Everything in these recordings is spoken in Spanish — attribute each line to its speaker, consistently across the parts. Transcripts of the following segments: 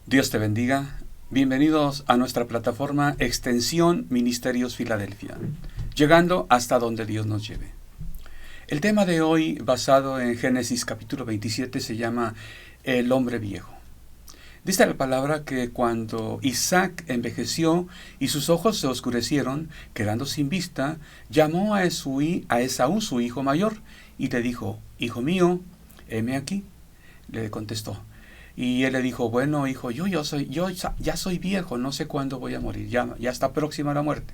Speaker 1: Dios te bendiga. Bienvenidos a nuestra plataforma Extensión Ministerios Filadelfia, llegando hasta donde Dios nos lleve. El tema de hoy, basado en Génesis capítulo 27, se llama El hombre viejo. Dice la palabra que cuando Isaac envejeció y sus ojos se oscurecieron, quedando sin vista, llamó a Esaú, su hijo mayor, y le dijo: «Hijo mío, heme aquí», le contestó. Y él le dijo: «Bueno, hijo, yo ya soy viejo, no sé cuándo voy a morir, ya está próxima la muerte.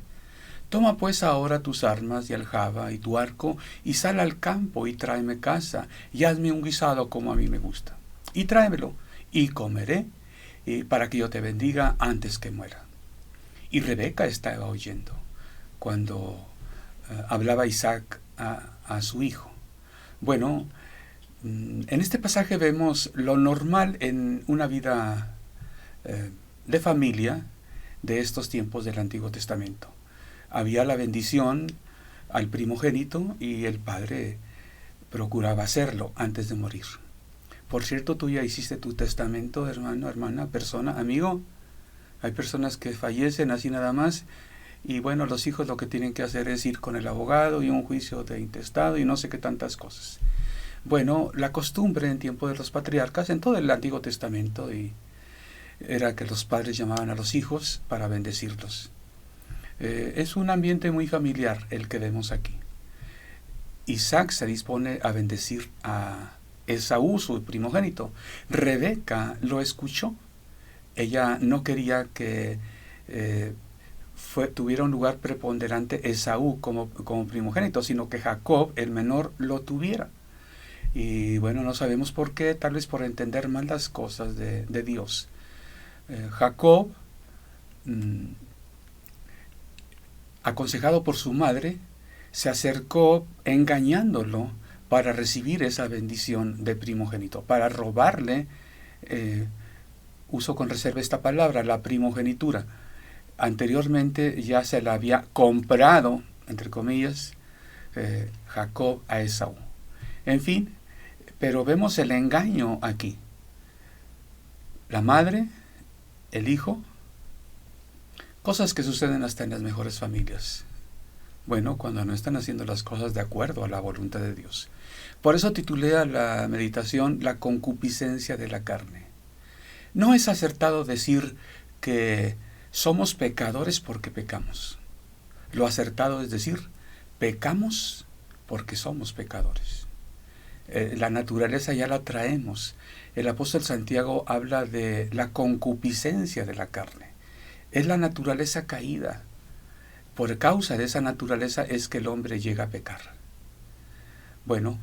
Speaker 1: Toma pues ahora tus armas y aljaba y tu arco, y sal al campo y tráeme caza, y hazme un guisado como a mí me gusta. Y tráemelo, y comeré, para que yo te bendiga antes que muera». Y Rebeca estaba oyendo cuando hablaba Isaac a su hijo. Bueno, en este pasaje vemos lo normal en una vida de familia de estos tiempos del Antiguo Testamento. Había la bendición al primogénito y el padre procuraba hacerlo antes de morir. Por cierto, tú ya hiciste tu testamento, hermano, hermana, persona, amigo. Hay personas que fallecen así nada más, y bueno, los hijos lo que tienen que hacer es ir con el abogado y un juicio de intestado y no sé qué tantas cosas. Bueno, la costumbre en tiempo de los patriarcas, en todo el Antiguo Testamento, era que los padres llamaban a los hijos para bendecirlos. Es un ambiente muy familiar el que vemos aquí. Isaac se dispone a bendecir a Esaú, su primogénito. Rebeca lo escuchó. Ella no quería que tuviera un lugar preponderante Esaú como primogénito, sino que Jacob, el menor, lo tuviera. Y bueno, no sabemos por qué, tal vez por entender mal las cosas de Dios. Jacob, aconsejado por su madre, se acercó engañándolo para recibir esa bendición de primogénito, para robarle, uso con reserva esta palabra, la primogenitura. Anteriormente ya se la había comprado, entre comillas, Jacob a Esaú. En fin, pero vemos el engaño aquí. La madre, el hijo, cosas que suceden hasta en las mejores familias. Bueno, cuando no están haciendo las cosas de acuerdo a la voluntad de Dios. Por eso titulé a la meditación La concupiscencia de la carne. No es acertado decir que somos pecadores porque pecamos. Lo acertado es decir, pecamos porque somos pecadores. La naturaleza ya la traemos. El apóstol Santiago habla de la concupiscencia de la carne. Es la naturaleza caída. Por causa de esa naturaleza es que el hombre llega a pecar. Bueno,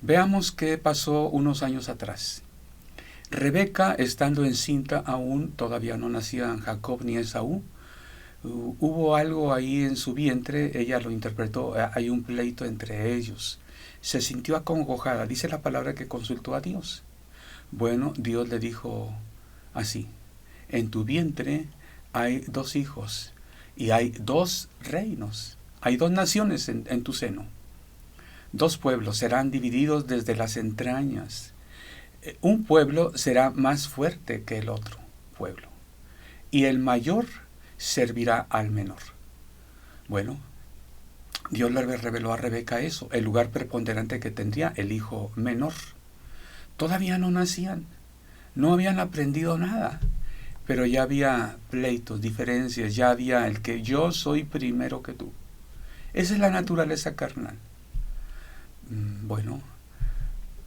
Speaker 1: veamos qué pasó unos años atrás. Rebeca, estando encinta aún, todavía no nacían Jacob ni Esaú, hubo algo ahí en su vientre, ella lo interpretó, hay un pleito entre ellos. Se sintió acongojada, dice la palabra que consultó a Dios. Bueno, Dios le dijo así: en tu vientre hay 2 hijos y hay 2 reinos, hay 2 naciones en tu seno. 2 pueblos serán divididos desde las entrañas. Un pueblo será más fuerte que el otro pueblo, y el mayor servirá al menor. Bueno, Dios le reveló a Rebeca eso, el lugar preponderante que tendría el hijo menor. Todavía no nacían, no habían aprendido nada, pero ya había pleitos, diferencias, ya había el que yo soy primero que tú. Esa es la naturaleza carnal. Bueno,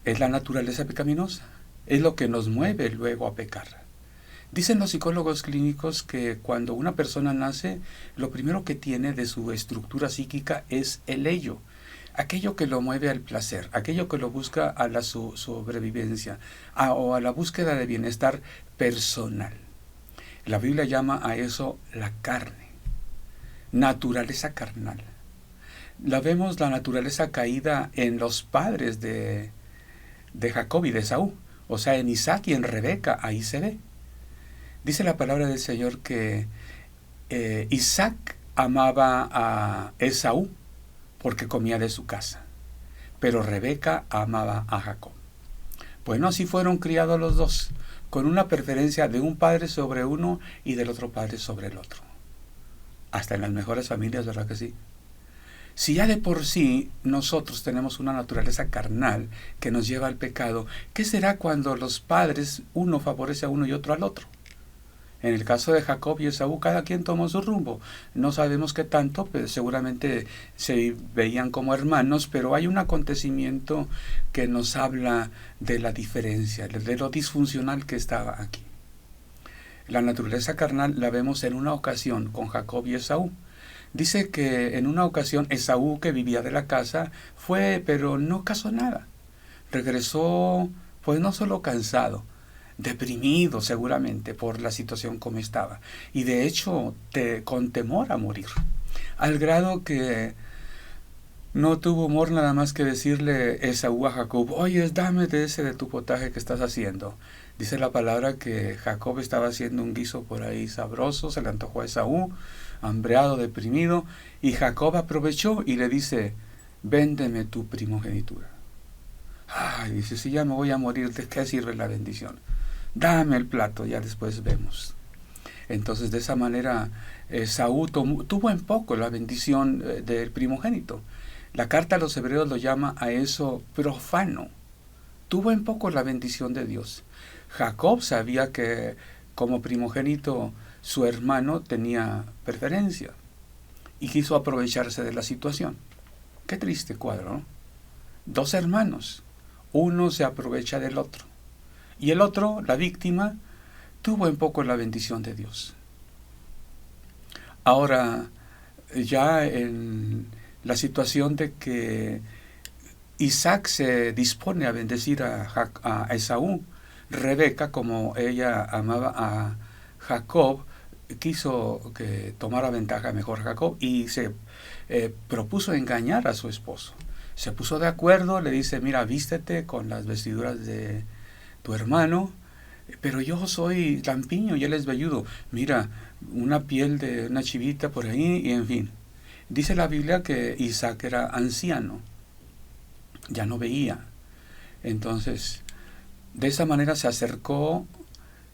Speaker 1: es la naturaleza pecaminosa, es lo que nos mueve luego a pecar. Dicen los psicólogos clínicos que cuando una persona nace, lo primero que tiene de su estructura psíquica es el ello, aquello que lo mueve al placer, aquello que lo busca a la sobrevivencia o a la búsqueda de bienestar personal. La Biblia llama a eso la carne, naturaleza carnal. La vemos, la naturaleza caída en los padres de Jacob y de Esaú, o sea, en Isaac y en Rebeca, ahí se ve. Dice la palabra del Señor que Isaac amaba a Esaú porque comía de su casa, pero Rebeca amaba a Jacob. Bueno, así fueron criados los dos, con una preferencia de un padre sobre uno y del otro padre sobre el otro. Hasta en las mejores familias, ¿verdad que sí? Si ya de por sí nosotros tenemos una naturaleza carnal que nos lleva al pecado, ¿qué será cuando los padres, uno favorece a uno y otro al otro? En el caso de Jacob y Esaú, cada quien tomó su rumbo. No sabemos qué tanto, pero seguramente se veían como hermanos, pero hay un acontecimiento que nos habla de la diferencia, de lo disfuncional que estaba aquí. La naturaleza carnal la vemos en una ocasión con Jacob y Esaú. Dice que en una ocasión Esaú, que vivía de la casa, fue, pero no casó nada. Regresó, pues no solo cansado, deprimido seguramente por la situación como estaba, y de hecho con temor a morir, al grado que no tuvo humor nada más que decirle Esaú a Jacob: oye, dame de ese de tu potaje que estás haciendo. Dice la palabra que Jacob estaba haciendo un guiso por ahí sabroso, se le antojó a Esaú, hambreado, deprimido, y Jacob aprovechó y le dice: véndeme tu primogenitura. Ay, dice, si ya me voy a morir, ¿de qué sirve la bendición? Dame el plato, ya después vemos. Entonces, de esa manera, Esaú tuvo en poco la bendición del primogénito. La carta a los hebreos lo llama a eso profano. Tuvo en poco la bendición de Dios. Jacob sabía que como primogénito su hermano tenía preferencia y quiso aprovecharse de la situación. Qué triste cuadro, ¿no? Dos hermanos, uno se aprovecha del otro. Y el otro, la víctima, tuvo en poco la bendición de Dios. Ahora, ya en la situación de que Isaac se dispone a bendecir a Esaú, Rebeca, como ella amaba a Jacob, quiso que tomara ventaja mejor Jacob y se propuso engañar a su esposo. Se puso de acuerdo, le dice: mira, vístete con las vestiduras de tu hermano, pero yo soy lampiño y él es velludo. Mira, una piel de una chivita por ahí, y en fin. Dice la Biblia que Isaac era anciano, ya no veía. Entonces, de esa manera se acercó.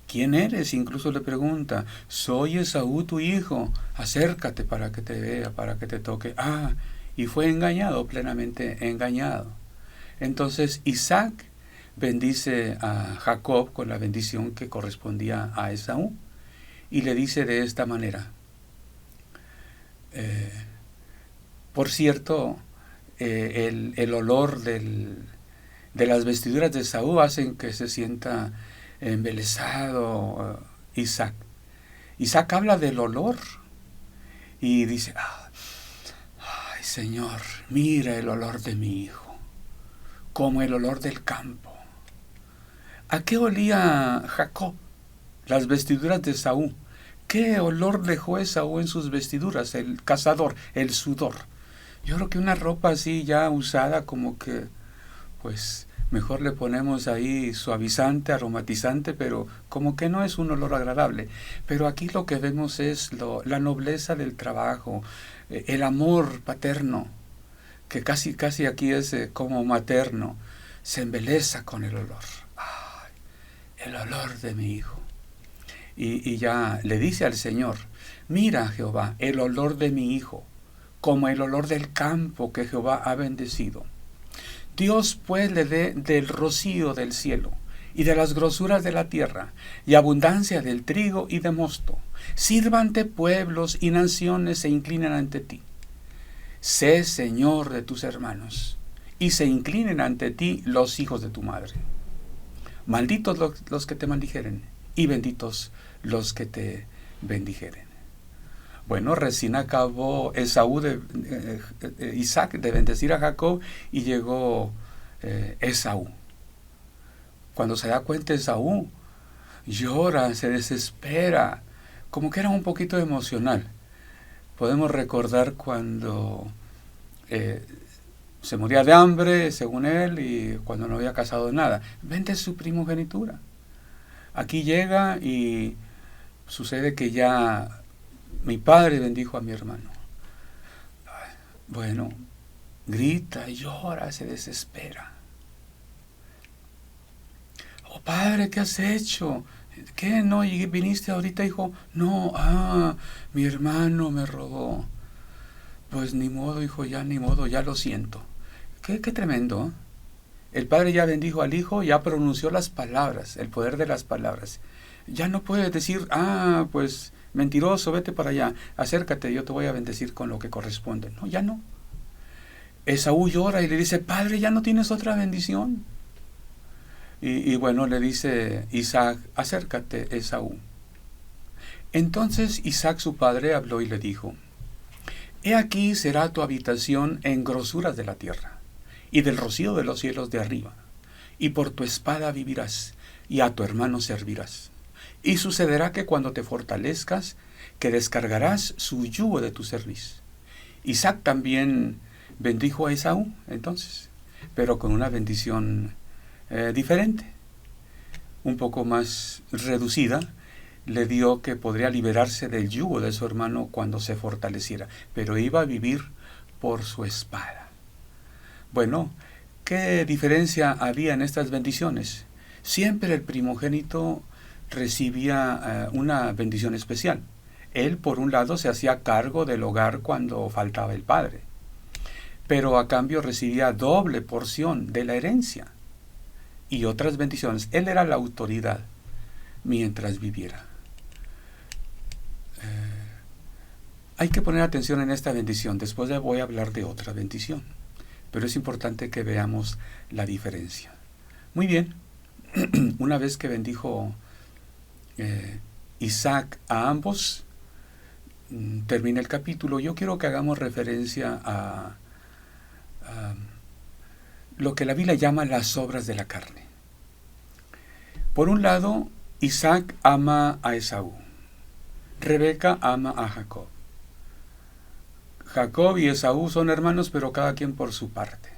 Speaker 1: ¿Quién eres? Incluso le pregunta: soy Esaú tu hijo, acércate para que te vea, para que te toque. Y fue engañado, plenamente engañado. Entonces Isaac bendice a Jacob con la bendición que correspondía a Esaú y le dice de esta manera: por cierto, el olor de las vestiduras de Esaú hacen que se sienta embelesado Isaac. Isaac habla del olor y dice: ay, Señor, mira el olor de mi hijo, como el olor del campo. ¿A qué olía Jacob las vestiduras de Esaú? ¿Qué olor dejó Esaú en sus vestiduras? El cazador, el sudor. Yo creo que una ropa así ya usada, como que, pues, mejor le ponemos ahí suavizante, aromatizante, pero como que no es un olor agradable. Pero aquí lo que vemos es la nobleza del trabajo, el amor paterno, que casi aquí es como materno, se embeleza con el olor. ¡Ay, el olor de mi hijo! Y ya le dice al Señor: mira, Jehová, el olor de mi hijo, como el olor del campo que Jehová ha bendecido. Dios pues le dé del rocío del cielo y de las grosuras de la tierra y abundancia del trigo y de mosto. Sírvante pueblos y naciones se inclinen ante ti. Sé Señor de tus hermanos y se inclinen ante ti los hijos de tu madre. Malditos los que te maldijeren y benditos los que te bendijeren. Bueno, recién acabó Isaac de bendecir a Jacob y llegó Esaú. Cuando se da cuenta Esaú, llora, se desespera, como que era un poquito emocional. Podemos recordar cuando se moría de hambre, según él, y cuando no había casado nada. Vende su primogenitura. Aquí llega y sucede que ya mi padre bendijo a mi hermano. Bueno, grita, llora, se desespera. Oh, padre, ¿qué has hecho? ¿Qué? ¿No? ¿Y viniste ahorita, hijo? No, mi hermano me robó. Pues ni modo, hijo, ya ni modo, ya lo siento. Qué tremendo. El padre ya bendijo al hijo, ya pronunció las palabras, el poder de las palabras. Ya no puede decir, pues mentiroso, vete para allá, acércate, yo te voy a bendecir con lo que corresponde. No, ya no. Esaú llora y le dice, padre, ya no tienes otra bendición. Y bueno, le dice Isaac, acércate, Esaú. Entonces Isaac su padre habló y le dijo, he aquí será tu habitación en grosuras de la tierra, y del rocío de los cielos de arriba, y por tu espada vivirás, y a tu hermano servirás. Y sucederá que cuando te fortalezcas, que descargarás su yugo de tu cerviz. Isaac también bendijo a Esaú, entonces, pero con una bendición diferente, un poco más reducida. Le dio que podría liberarse del yugo de su hermano cuando se fortaleciera, pero iba a vivir por su espada. Bueno, ¿qué diferencia había en estas bendiciones? Siempre el primogénito recibía una bendición especial. Él, por un lado, se hacía cargo del hogar cuando faltaba el padre, pero a cambio recibía doble porción de la herencia y otras bendiciones. Él era la autoridad mientras viviera. Hay que poner atención en esta bendición. Después voy a hablar de otra bendición, pero es importante que veamos la diferencia. Muy bien, una vez que bendijo Isaac a ambos, termina el capítulo. Yo quiero que hagamos referencia a lo que la Biblia llama las obras de la carne. Por un lado, Isaac ama a Esaú. Rebeca ama a Jacob. Jacob y Esaú son hermanos, pero cada quien por su parte.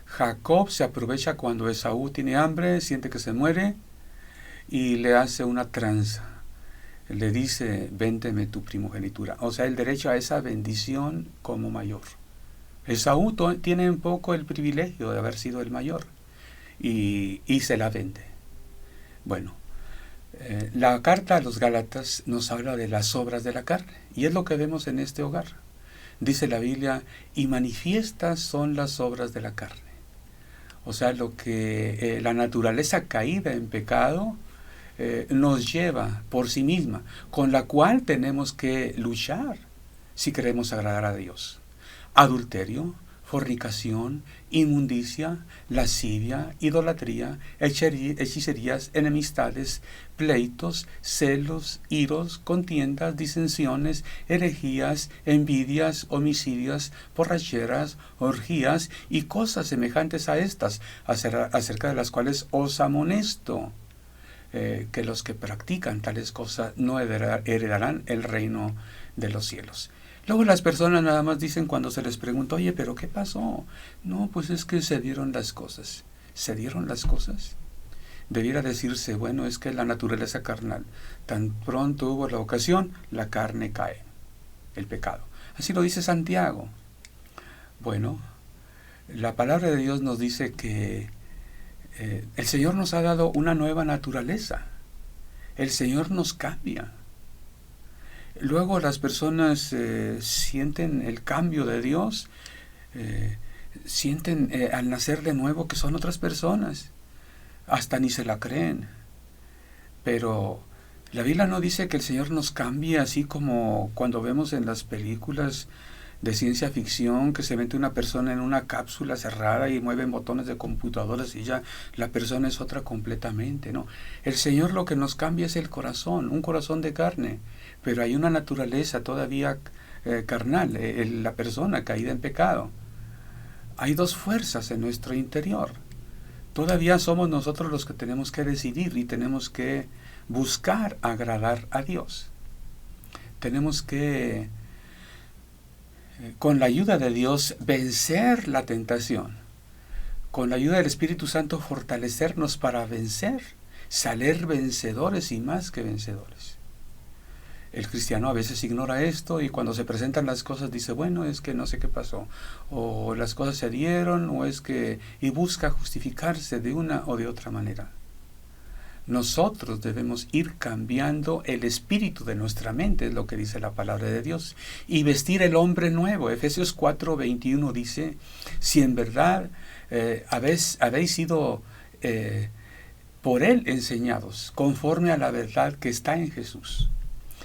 Speaker 1: Jacob se aprovecha cuando Esaú tiene hambre, siente que se muere y le hace una tranza. Le dice, véndeme tu primogenitura. O sea, el derecho a esa bendición como mayor. Esaú tiene un poco el privilegio de haber sido el mayor y se la vende. Bueno, la carta a los Gálatas nos habla de las obras de la carne y es lo que vemos en este hogar. Dice la Biblia, y manifiestas son las obras de la carne. O sea, lo que la naturaleza caída en pecado nos lleva por sí misma, con la cual tenemos que luchar si queremos agradar a Dios. Adulterio, fornicación, inmundicia, lascivia, idolatría, hechicerías, enemistades, pleitos, celos, iros, contiendas, disensiones, herejías, envidias, homicidios, borracheras, orgías y cosas semejantes a estas, acerca de las cuales os amonesto, que los que practican tales cosas no heredarán el reino de los cielos. Luego las personas nada más dicen cuando se les pregunta, oye, ¿pero qué pasó? No, pues es que se dieron las cosas. ¿Se dieron las cosas? Debiera decirse, bueno, es que la naturaleza carnal, tan pronto hubo la ocasión, la carne cae, el pecado. Así lo dice Santiago. Bueno, la palabra de Dios nos dice que el Señor nos ha dado una nueva naturaleza. El Señor nos cambia. Luego las personas sienten el cambio de Dios, sienten al nacer de nuevo que son otras personas, hasta ni se la creen. Pero la Biblia no dice que el Señor nos cambie así como cuando vemos en las películas de ciencia ficción que se mete una persona en una cápsula cerrada y mueven botones de computadoras y ya la persona es otra completamente, ¿no? El Señor lo que nos cambia es el corazón, un corazón de carne, pero hay una naturaleza todavía carnal, la persona caída en pecado. Hay dos fuerzas en nuestro interior. Todavía somos nosotros los que tenemos que decidir y tenemos que buscar agradar a Dios. Tenemos que, con la ayuda de Dios, vencer la tentación. Con la ayuda del Espíritu Santo, fortalecernos para vencer, salir vencedores y más que vencedores. El cristiano a veces ignora esto y cuando se presentan las cosas dice, bueno, es que no sé qué pasó, o las cosas se dieron, o es que, y busca justificarse de una o de otra manera. nosotros debemos ir cambiando el espíritu de nuestra mente, es lo que dice la palabra de Dios, y vestir el hombre nuevo. Efesios 4:21 dice, si en verdad habéis sido por Él enseñados, conforme a la verdad que está en Jesús.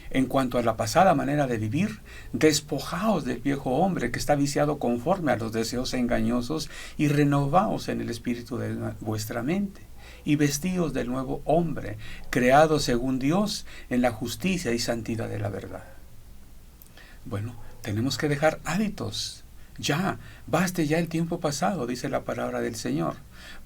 Speaker 1: En cuanto a la pasada manera de vivir, despojaos del viejo hombre que está viciado conforme a los deseos engañosos y renovaos en el espíritu de vuestra mente. Y vestíos del nuevo hombre, creado según Dios en la justicia y santidad de la verdad. Bueno, tenemos que dejar hábitos. Ya, baste ya el tiempo pasado, dice la palabra del Señor.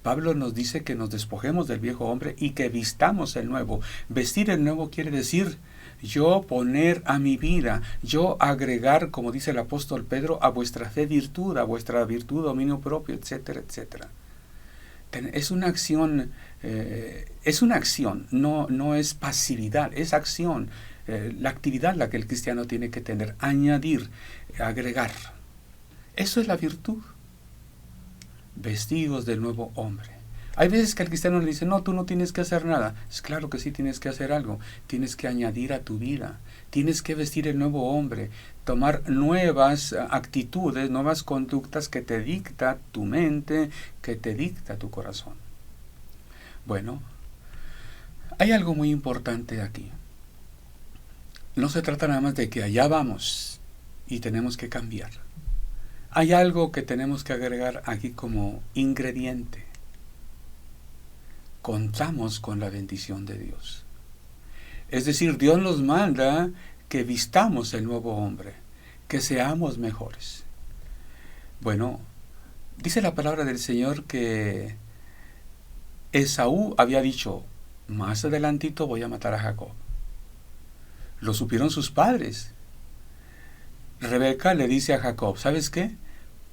Speaker 1: Pablo nos dice que nos despojemos del viejo hombre y que vistamos el nuevo. Vestir el nuevo quiere decir yo poner a mi vida, yo agregar, como dice el apóstol Pedro, a vuestra fe virtud, a vuestra virtud dominio propio, etcétera, etcétera. Es una acción, no es pasividad, es acción. La actividad la que el cristiano tiene que tener, añadir, agregar. Eso es la virtud. Vestidos del nuevo hombre. Hay veces que al cristiano le dice, no, tú no tienes que hacer nada. Es claro que sí tienes que hacer algo. Tienes que añadir a tu vida. Tienes que vestir el nuevo hombre. Tomar nuevas actitudes, nuevas conductas que te dicta tu mente, que te dicta tu corazón. Bueno, hay algo muy importante aquí. No se trata nada más de que allá vamos y tenemos que cambiar. Hay algo que tenemos que agregar aquí como ingrediente. Contamos con la bendición de Dios. Es decir, Dios nos manda que vistamos el nuevo hombre, que seamos mejores. Bueno, dice la palabra del Señor que Esaú había dicho, más adelantito voy a matar a Jacob. Lo supieron sus padres. Rebeca le dice a Jacob, ¿sabes qué?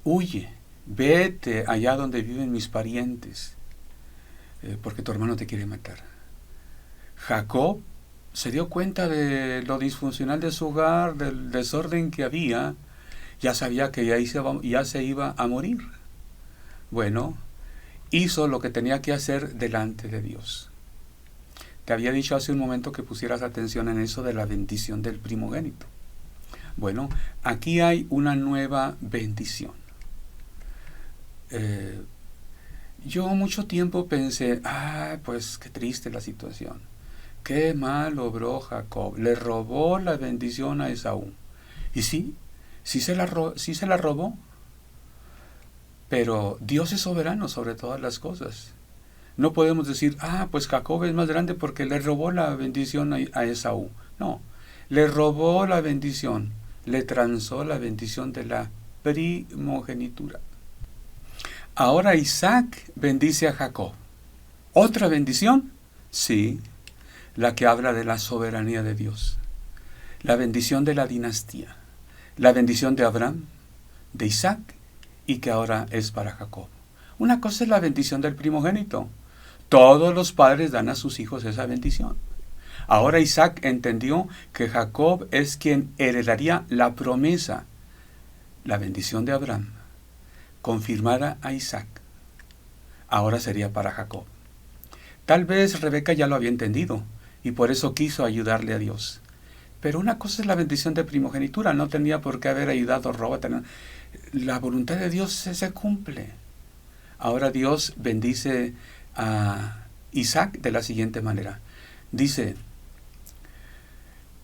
Speaker 1: Huye, vete allá donde viven mis parientes, porque tu hermano te quiere matar. Jacob se dio cuenta de lo disfuncional de su hogar, del desorden que había, ya sabía que ya se iba a morir. Bueno, hizo lo que tenía que hacer delante de Dios. Te había dicho hace un momento que pusieras atención en eso de la bendición del primogénito. Bueno, aquí hay una nueva bendición. Yo mucho tiempo pensé, pues qué triste la situación. Qué mal obró Jacob. Le robó la bendición a Esaú. Y sí se la robó. Pero Dios es soberano sobre todas las cosas. No podemos decir, pues Jacob es más grande porque le robó la bendición a Esaú. No, le robó la bendición, le transó la bendición de la primogenitura. Ahora Isaac bendice a Jacob. ¿Otra bendición? Sí, la que habla de la soberanía de Dios. La bendición de la dinastía. La bendición de Abraham, de Isaac, y que ahora es para Jacob. Una cosa es la bendición del primogénito. Todos los padres dan a sus hijos esa bendición. Ahora Isaac entendió que Jacob es quien heredaría la promesa, la bendición de Abraham, confirmada a Isaac. Ahora sería para Jacob. Tal vez Rebeca ya lo había entendido y por eso quiso ayudarle a Dios. Pero una cosa es la bendición de primogenitura, no tenía por qué haber ayudado a Robert. La voluntad de Dios se cumple. Ahora Dios bendice a Isaac de la siguiente manera. Dice,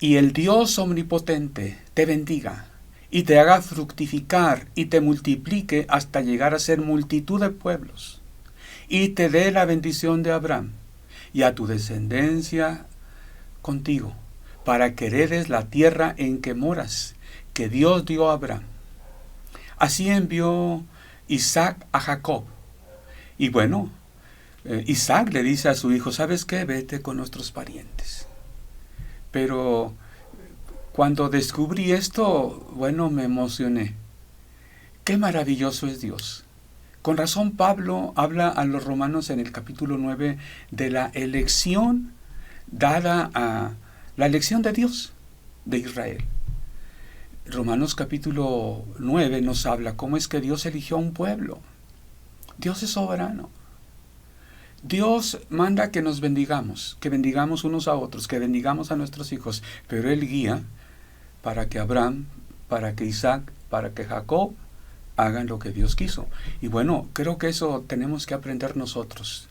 Speaker 1: y el Dios omnipotente te bendiga y te haga fructificar y te multiplique hasta llegar a ser multitud de pueblos, y te dé la bendición de Abraham y a tu descendencia contigo, para que heredes la tierra en que moras, que Dios dio a Abraham. Así envió Isaac a Jacob. Y bueno, Isaac le dice a su hijo, ¿sabes qué? Vete con nuestros parientes. Pero cuando descubrí esto, bueno, me emocioné. Qué maravilloso es Dios. Con razón Pablo habla a los romanos en el capítulo 9 de la elección dada a la elección de Dios, de Israel. Romanos capítulo 9 nos habla cómo es que Dios eligió a un pueblo. Dios es soberano. Dios manda que nos bendigamos, que bendigamos unos a otros, que bendigamos a nuestros hijos, pero Él guía para que Abraham, para que Isaac, para que Jacob hagan lo que Dios quiso. Y bueno, creo que eso tenemos que aprender nosotros.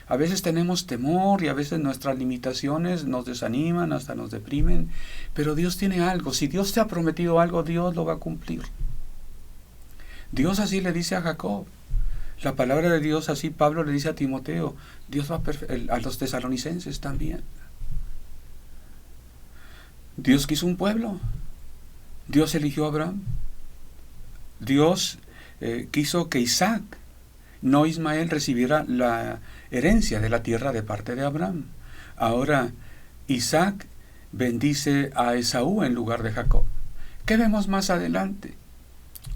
Speaker 1: A veces tenemos temor y a veces nuestras limitaciones nos desaniman, hasta nos deprimen, pero Dios tiene algo. Si Dios te ha prometido algo, Dios lo va a cumplir. Dios así le dice a Jacob. La palabra de Dios así Pablo le dice a Timoteo. Dios va a los tesalonicenses también. Dios quiso un pueblo. Dios eligió a Abraham. Dios quiso que Isaac, no Ismael, recibiera la herencia de la tierra de parte de Abraham. Ahora Isaac bendice a Esaú en lugar de Jacob. ¿Qué vemos más adelante?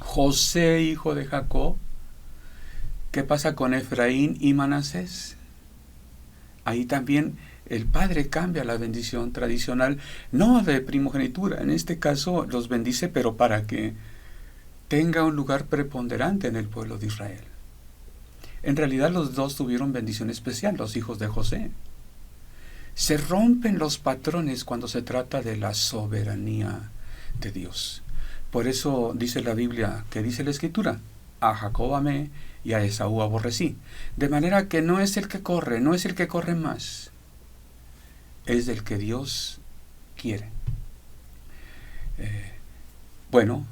Speaker 1: José, hijo de Jacob. ¿Qué pasa con Efraín y Manasés? Ahí también el padre cambia la bendición tradicional, no de primogenitura. En este caso los bendice, pero para que tenga un lugar preponderante en el pueblo de Israel. En realidad los dos tuvieron bendición especial, los hijos de José. Se rompen los patrones cuando se trata de la soberanía de Dios. Por eso dice la Biblia, que dice la Escritura, a Jacob amé y a Esaú aborrecí. De manera que no es el que corre, no es el que corre más, es del que Dios quiere. Bueno,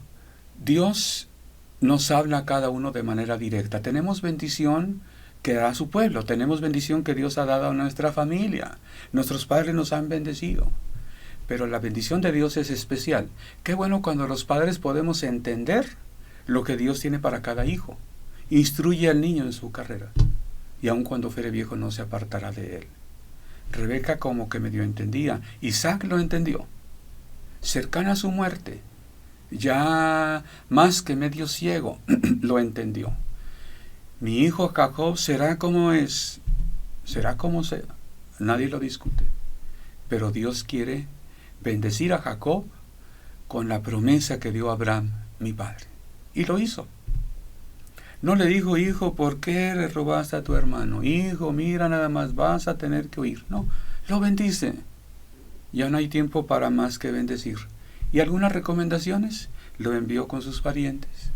Speaker 1: Dios nos habla a cada uno de manera directa. Tenemos bendición que da a su pueblo, tenemos bendición que Dios ha dado a nuestra familia. Nuestros padres nos han bendecido, pero la bendición de Dios es especial. Qué bueno cuando los padres podemos entender lo que Dios tiene para cada hijo. Instruye al niño en su carrera, y aun cuando fuere viejo no se apartará de él. Rebeca como que medio entendía, Isaac lo entendió. Cercana a su muerte, ya más que medio ciego, lo entendió. Mi hijo Jacob será como es, será como sea, nadie lo discute. Pero Dios quiere bendecir a Jacob con la promesa que dio a Abraham, mi padre. Y lo hizo. No le dijo, hijo, ¿por qué le robaste a tu hermano? Hijo, mira, nada más vas a tener que huir. No, lo bendice. Ya no hay tiempo para más que bendecir. Y algunas recomendaciones lo envió con sus parientes.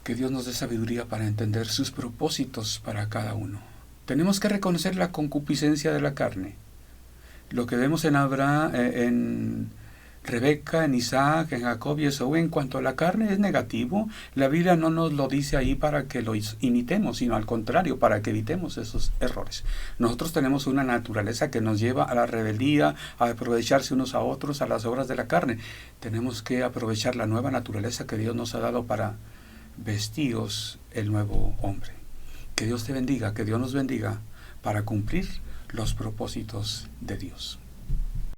Speaker 1: Que Dios nos dé sabiduría para entender sus propósitos para cada uno. Tenemos que reconocer la concupiscencia de la carne. Lo que vemos en Abraham, en Rebeca, en Isaac, en Jacob y Esaú, en cuanto a la carne es negativo. La Biblia no nos lo dice ahí para que lo imitemos, sino al contrario, para que evitemos esos errores. Nosotros tenemos una naturaleza que nos lleva a la rebeldía, a aprovecharse unos a otros, a las obras de la carne. Tenemos que aprovechar la nueva naturaleza que Dios nos ha dado para vestiros el nuevo hombre. Que Dios te bendiga, que Dios nos bendiga para cumplir los propósitos de Dios.